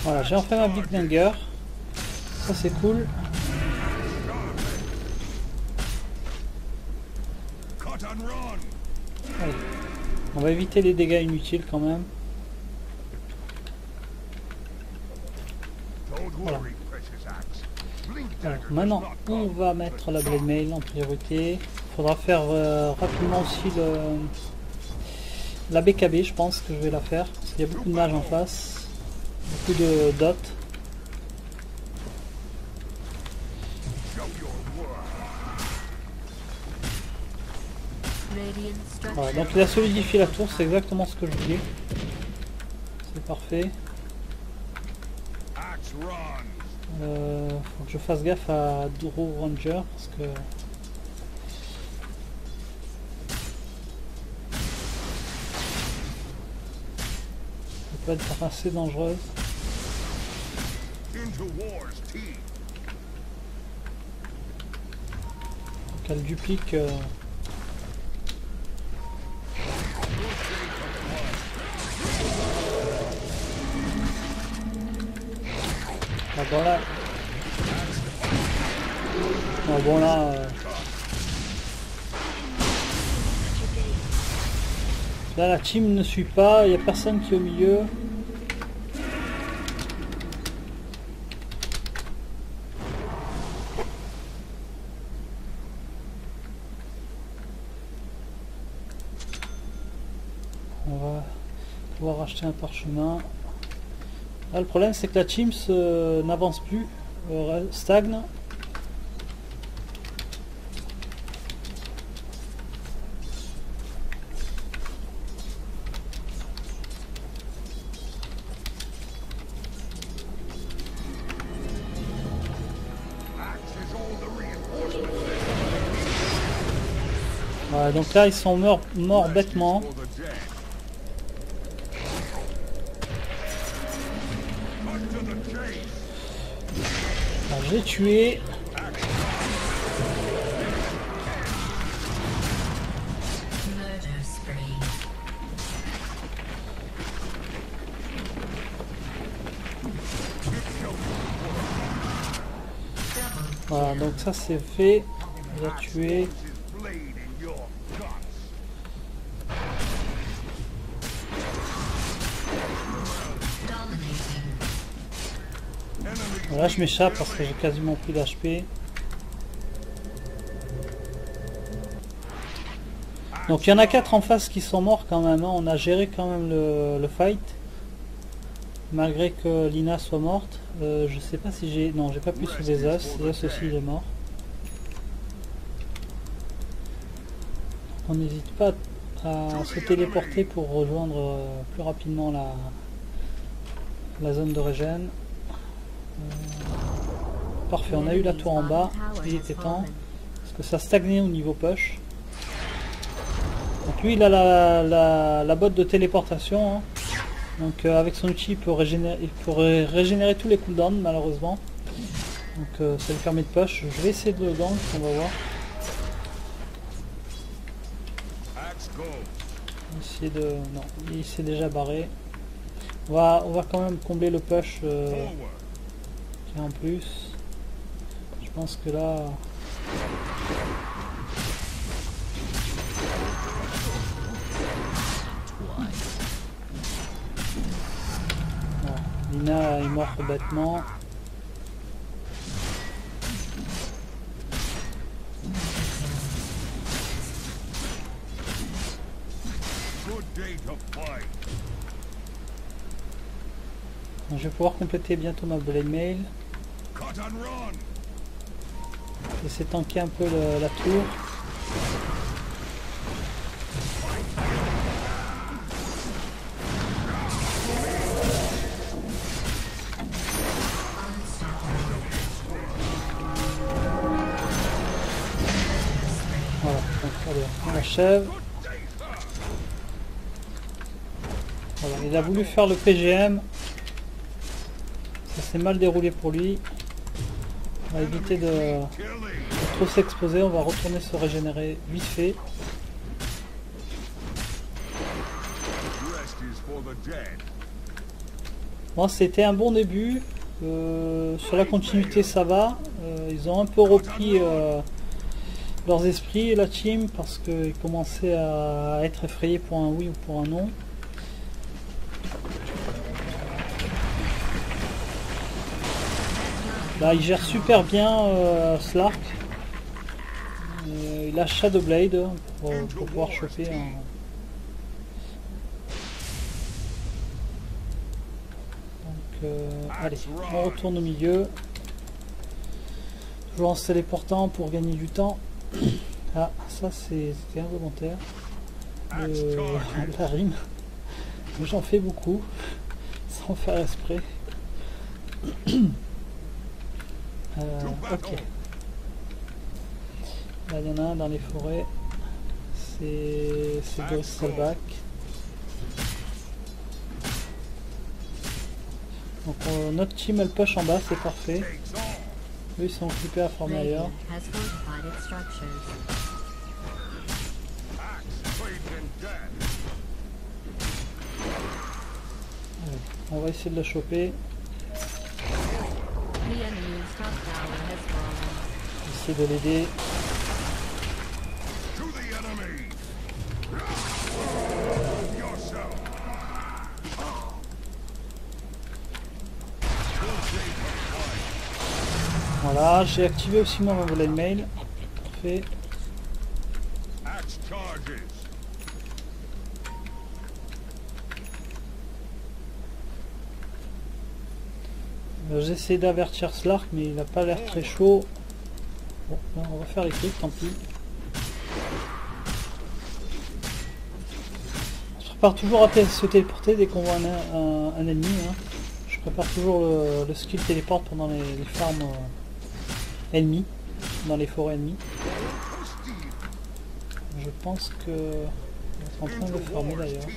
Voilà, j'ai enfin ma Big Danger. Ça c'est cool. Allez. On va éviter les dégâts inutiles quand même. Voilà. Alors, maintenant, on va mettre la Blade Mail en priorité. Il faudra faire rapidement aussi la BKB, je pense que je vais la faire. Parce qu'il y a beaucoup de mages en face. Beaucoup de dots. Voilà, donc il a solidifié la tour, c'est exactement ce que je voulais. C'est parfait. Faut que je fasse gaffe à Duro Ranger parce que ça peut être assez dangereuse. Qu'elle duplique ah, bon là ah, bon là là la team ne suit pas, il n'y a personne qui est au milieu. On va pouvoir acheter un parchemin. Là, le problème c'est que la team n'avance plus, stagne. Voilà, donc là ils sont morts bêtement. J'ai tué. Voilà, donc ça c'est fait. J'ai tué. Là je m'échappe parce que j'ai quasiment plus d'HP. Donc il y en a 4 en face qui sont morts quand même, hein. On a géré quand même le fight. Malgré que Lina soit morte. Je sais pas si j'ai... Non, j'ai pas pu sauver Zeus. Zeus aussi il est mort. On n'hésite pas à se téléporter pour rejoindre plus rapidement la zone de régène. Parfait, on a eu la tour en bas, il était temps, parce que ça stagnait au niveau push. Donc lui il a la botte de téléportation, hein. Donc avec son outil il peut régénérer tous les cooldowns malheureusement. Donc ça lui permet de push, je vais essayer de le gank, on va voir. Essayer de... Non, il s'est déjà barré. On va quand même combler le push qui est en plus. Je pense que là... Voilà. Lina est morte bêtement. Donc, je vais pouvoir compléter bientôt ma Blade Mail. Essayer de tanker un peu la tour. s'achève. Voilà, il a voulu faire le PGM. Ça s'est mal déroulé pour lui. On va éviter de trop s'exposer. On va retourner se régénérer vite fait. Bon, c'était un bon début. Sur la continuité, ça va. Ils ont un peu repris leurs esprits, la team, parce qu'ils commençaient à être effrayés pour un oui ou pour un non. Là, il gère super bien Slark. Il a Shadowblade pour pouvoir choper un... allez, on retourne au milieu. Toujours en se téléportant pour gagner du temps. Ah, ça c'était involontaire. La rime. J'en fais beaucoup, sans faire exprès. Ok. Là, il y en a un dans les forêts. C'est Bristleback. Donc notre team elle push en bas, c'est parfait. Eux ils sont occupés à former ailleurs. Allez, on va essayer de le choper. Essayer de l'aider. Voilà, j'ai activé aussi mon volet de mail. Parfait. J'essaie d'avertir Slark, mais il n'a pas l'air très chaud. Bon, là, on va faire les clics, tant pis. Je prépare toujours à se téléporter dès qu'on voit un ennemi. Hein. Je prépare toujours le skill téléport pendant les farms ennemis, dans les forêts ennemies. Je pense que ils sont en train de farmer d'ailleurs.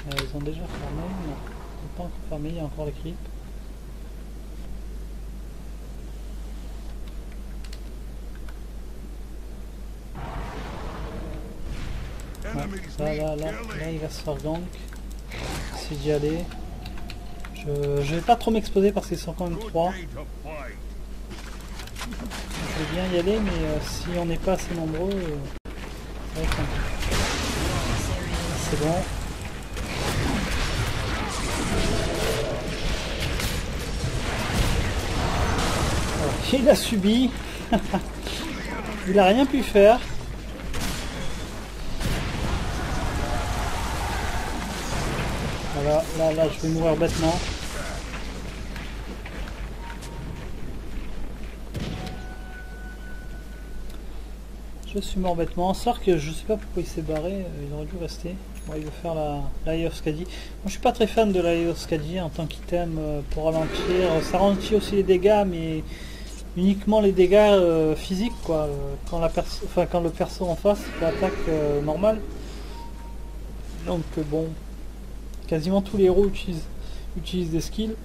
Ils ont déjà farmé, non, ils n'ont pas encore farmé, il y a encore les creeps. Ouais, là, il va se faire gank. Essayer d'y aller. Je vais pas trop m'exposer parce qu'ils sont quand même 3. Je vais bien y aller, mais si on n'est pas assez nombreux, ça va être compliqué. C'est bon. Alors, il a subi. Il a rien pu faire. Voilà, là je vais mourir bêtement. Je suis mort bêtement. Sauf que je sais pas pourquoi il s'est barré, il aurait dû rester. Bon, il veut faire la Eye of Skadi. Moi je suis pas très fan de la Eye of Skadi en tant qu'item pour ralentir. Ça ralentit aussi les dégâts, mais uniquement les dégâts physiques quoi. Quand le perso en face l'attaque normale. Donc bon. Quasiment tous les héros utilisent des skills.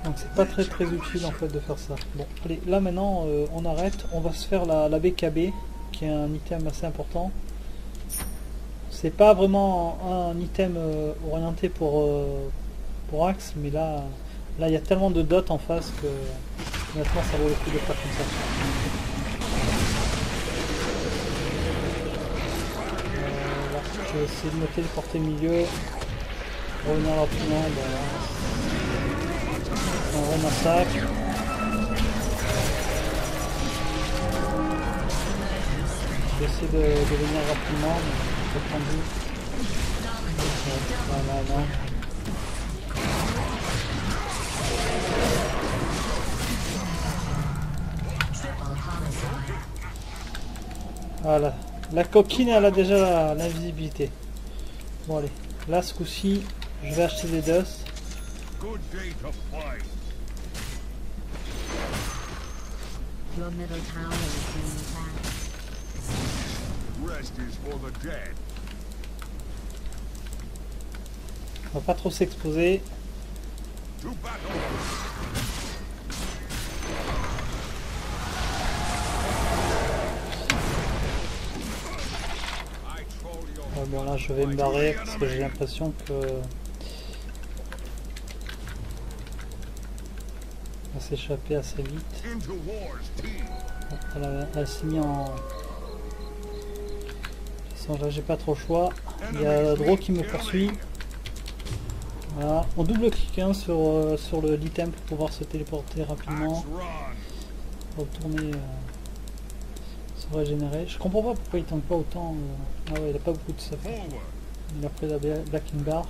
Donc c'est pas très utile en fait de faire ça. Bon, allez, là maintenant on arrête. On va se faire la BKB, qui est un item assez important. C'est pas vraiment un item orienté pour Axe, mais là il y a tellement de dots en face que maintenant ça vaut le coup de faire comme ça. Je vais essayer de me téléporter au milieu, revenir rapidement, on remassacre. Je vais essayer de venir rapidement, mais c'est tendu. Voilà, voilà. La coquine elle a déjà l'invisibilité. Bon allez, là ce coup-ci, je vais acheter des dust. On va pas trop s'exposer. Bon là je vais me barrer parce que j'ai l'impression que on va s'échapper assez vite. Elle s'est mise en... De toute façon là j'ai pas trop le choix. Il y a Draw qui me poursuit. Voilà, on double clic hein, sur l'item pour pouvoir se téléporter rapidement. Retourner, se régénérer. Je comprends pas pourquoi il tank pas autant. Ah ouais, il a pas beaucoup de stuff. Il a pris la Blacking Bar.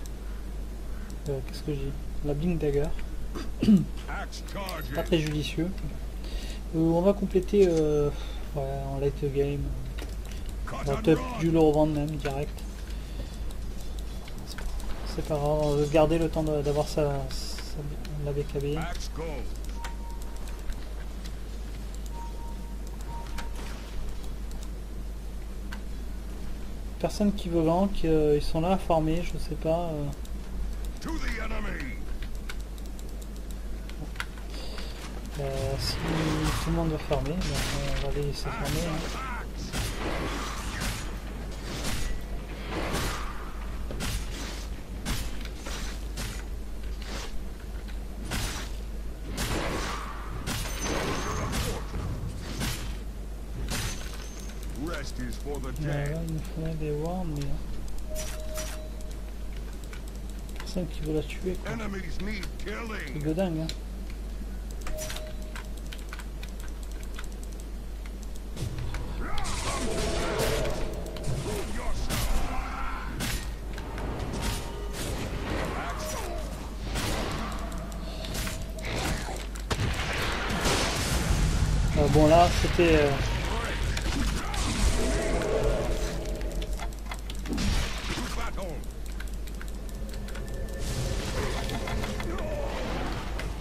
Qu'est-ce que j'ai? La Blink Dagger. Pas très judicieux. On va compléter ouais, en late game. On va peut-être dû le revendre même direct. C'est pas grave, on veut garder le temps d'avoir la BKB. Personne qui veut gank, ils sont là à farmer, je sais pas. Si tout le monde veut farmer, on va les laisser farmer. Hein. Là, il nous faudrait des warms, mais personne qui veut la tuer. C'est de dingue. Hein. Bon là c'était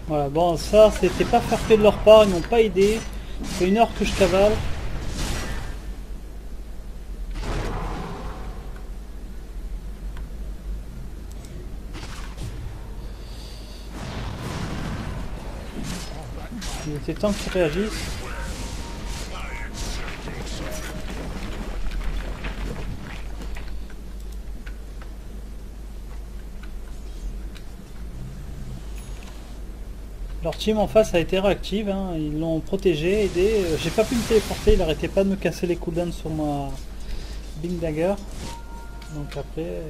voilà, bon ça c'était pas fair play de leur part, ils m'ont pas aidé. C'est une heure que je cavale. Il était temps qu'ils réagissent. Leur team en face a été réactive, hein. Ils l'ont protégé, aidé. J'ai pas pu me téléporter, il arrêtait pas de me casser les cooldowns sur ma Blink Dagger. Donc après,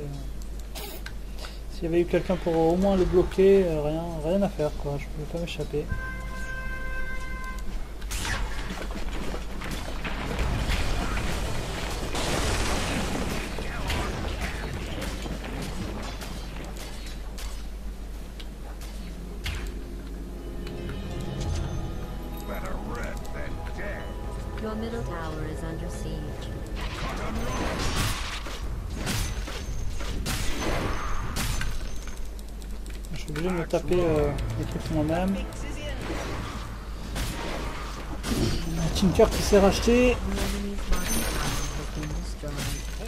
s'il y avait eu quelqu'un pour au moins le bloquer, rien à faire quoi, je pouvais pas m'échapper. Your middle tower is under siege. Je suis obligé de me taper les trucs moi-même. Un Tinker qui s'est racheté.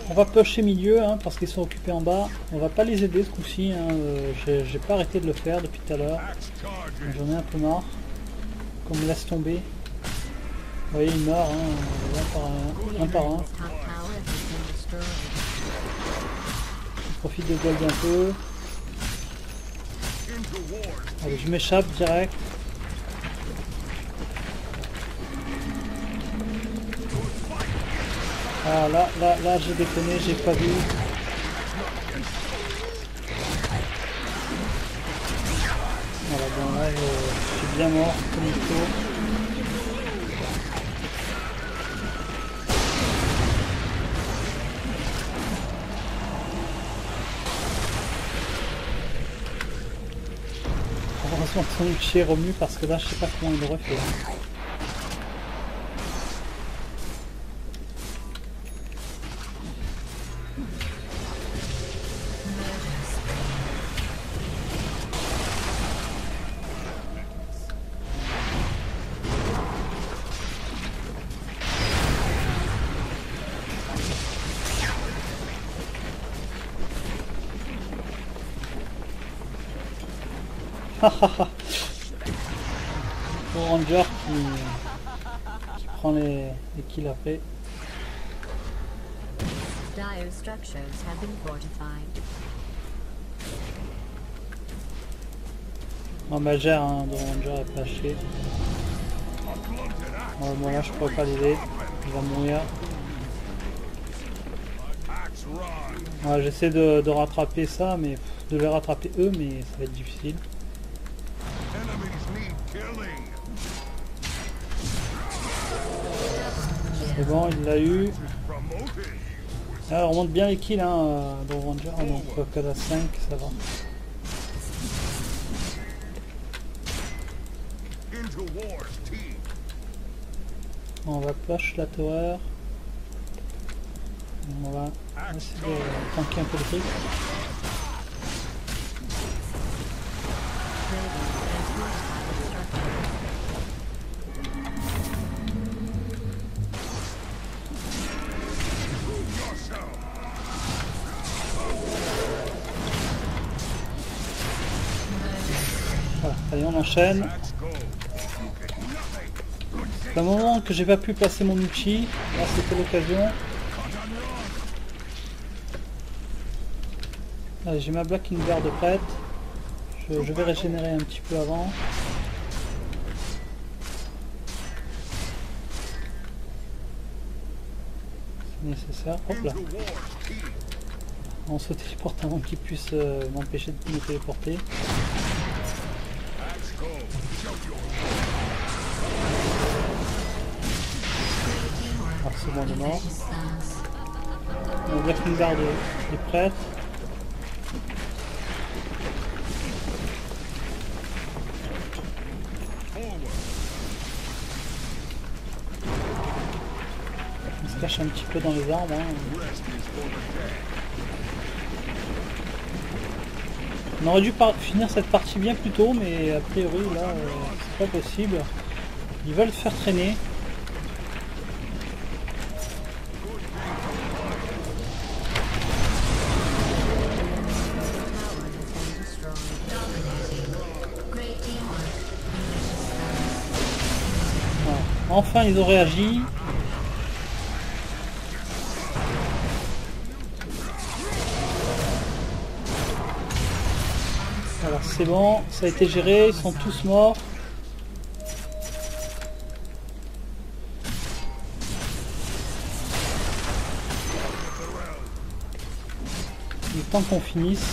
On va pusher milieu hein, parce qu'ils sont occupés en bas. On va pas les aider ce coup-ci. Hein. J'ai pas arrêté de le faire depuis tout à l'heure. J'en ai un peu marre. Qu'on me laisse tomber. Vous voyez, il meurt, hein, un par un. Je profite de gold un peu. Allez, je m'échappe direct. Ah là j'ai déconné, j'ai pas vu. Voilà, bon là je suis bien mort comme il faut. Heureusement que son ulti est remu parce que là je sais pas comment il le refait. Au Ranger qui prend les kills après. Dire structures have been fortified. Non, ma gère hein, de Ranger est pas chier. Bon, là je pourrais pas l'aider, il va mourir. Ouais, j'essaie de rattraper ça, mais de les rattraper eux, mais ça va être difficile. C'est bon, il l'a eu. Là, on remonte bien les kills hein, dans Ranger, donc que la 5, ça va. On va push la tower. On va essayer de tanker un peu le truc. Voilà, allez on enchaîne. C'est un moment que j'ai pas pu placer mon outil, là c'était l'occasion. Allez, j'ai ma Black Inver de prête. Je vais régénérer un petit peu avant. C'est nécessaire. Hop là. On se téléporte avant qu'il puisse m'empêcher de me téléporter. Alors c'est bon, on est mort. La Black Inver est prête. On se cache un petit peu dans les arbres. Hein. On aurait dû finir cette partie bien plus tôt, mais a priori là c'est pas possible. Ils veulent faire traîner. Voilà. Enfin ils ont réagi. Voilà, c'est bon, ça a été géré, ils sont tous morts. Il est temps qu'on finisse.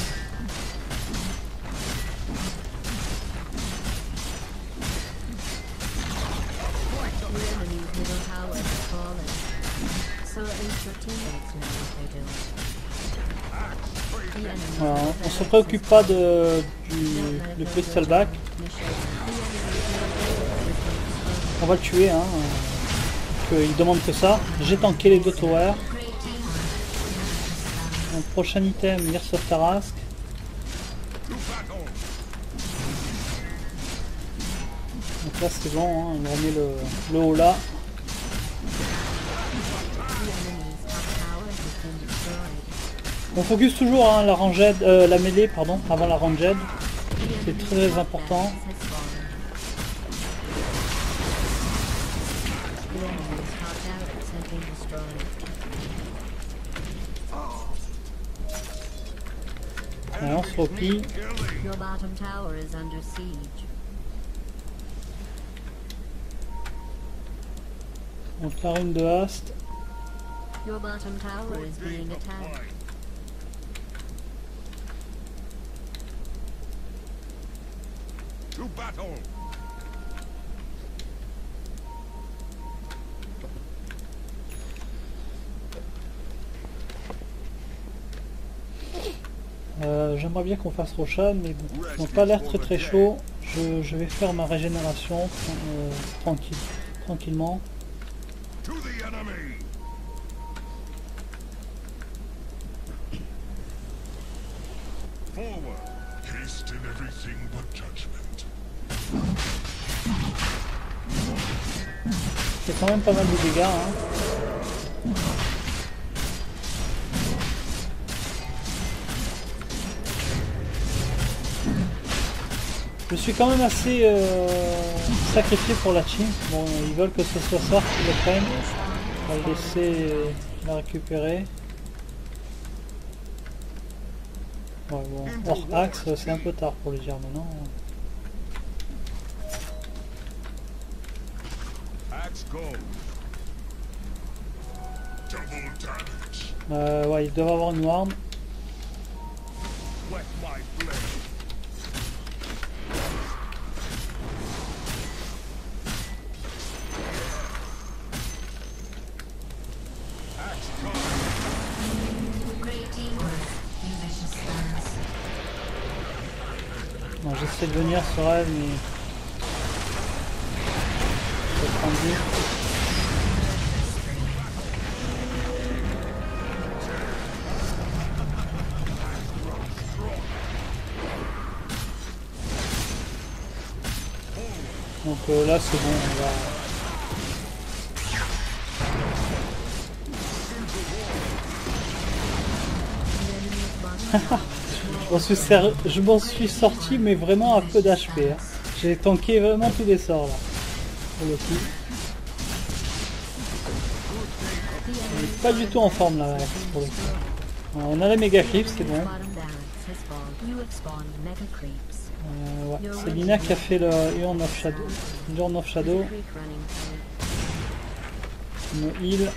Voilà, on se préoccupe pas du Crystalback. On va le tuer, hein. Il demande que ça. J'ai tanké les deux towers. Donc, prochain item, Years of Tarrasque. Donc là c'est bon, hein. On remet le haut là. On focus toujours hein, la mêlée pardon, avant la ranged. C'est très important. Allez, on se replie. Donc la rune de haste. Your bottom tower is being attacked. To battle. J'aimerais bien qu'on fasse Roshan, mais bon, ils n'ont pas l'air très chaud. Je vais faire ma régénération tranquillement. To the enemy. Forward. Haste in everything but judgment. C'est quand même pas mal de dégâts. Hein. Je suis quand même assez sacrifié pour la team. Bon, ils veulent que ce soit ça qui le prenne. On va le laisser la récupérer. Ouais, bon. Hors axe, c'est un peu tard pour le dire maintenant. Axe gold. Double damage. Ouais, ils doivent avoir une warm. Wet my blade. Axe gold. Great teamwork. You vicious sons. Bon, j'essaie de venir sur elle, mais... c'est tendu. Donc là c'est bon, on va... Je m'en suis sorti, mais vraiment à peu d'HP. Hein. J'ai tanké vraiment tous les sorts là. Pour le coup. On est pas du tout en forme là, pour le coup. On a les méga creeps, c'est bon. Bottom barracks has fallen. You have spawned mega creeps. Ouais. C'est Lina qui a fait le Urn of Shadow. Urn of Shadow. Creep running through. Me heal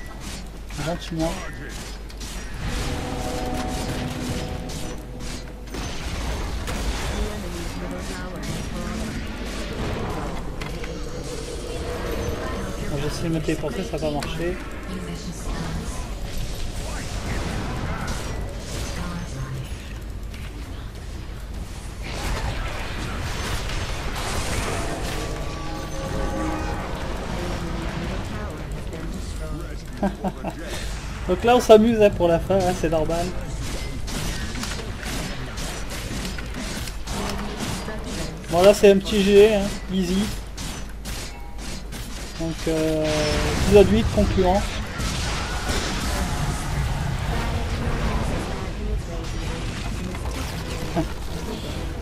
gentiment. The enemy's middle tower has fallen. Bon, j'essaie de me téléporter, ça va pas marcher. You vicious sons. Donc là on s'amuse hein, pour la fin, hein, c'est normal. Bon là c'est un petit GG, hein, easy. Donc épisode 8 concluant.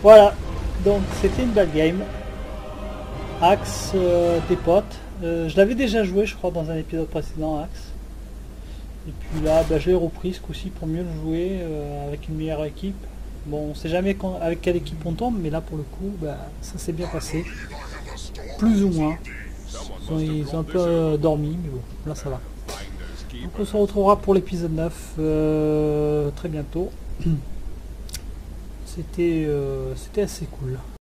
Voilà, donc c'était une belle game. Axe des potes. Je l'avais déjà joué je crois dans un épisode précédent, Axe. Et puis là bah, je l'ai repris ce coup-ci pour mieux le jouer avec une meilleure équipe. Bon on sait jamais avec quelle équipe on tombe, mais là pour le coup bah, ça s'est bien passé. Plus ou moins. Ils ont un peu dormi, mais bon, là ça va. Donc on se retrouvera pour l'épisode 9 très bientôt. C'était assez cool.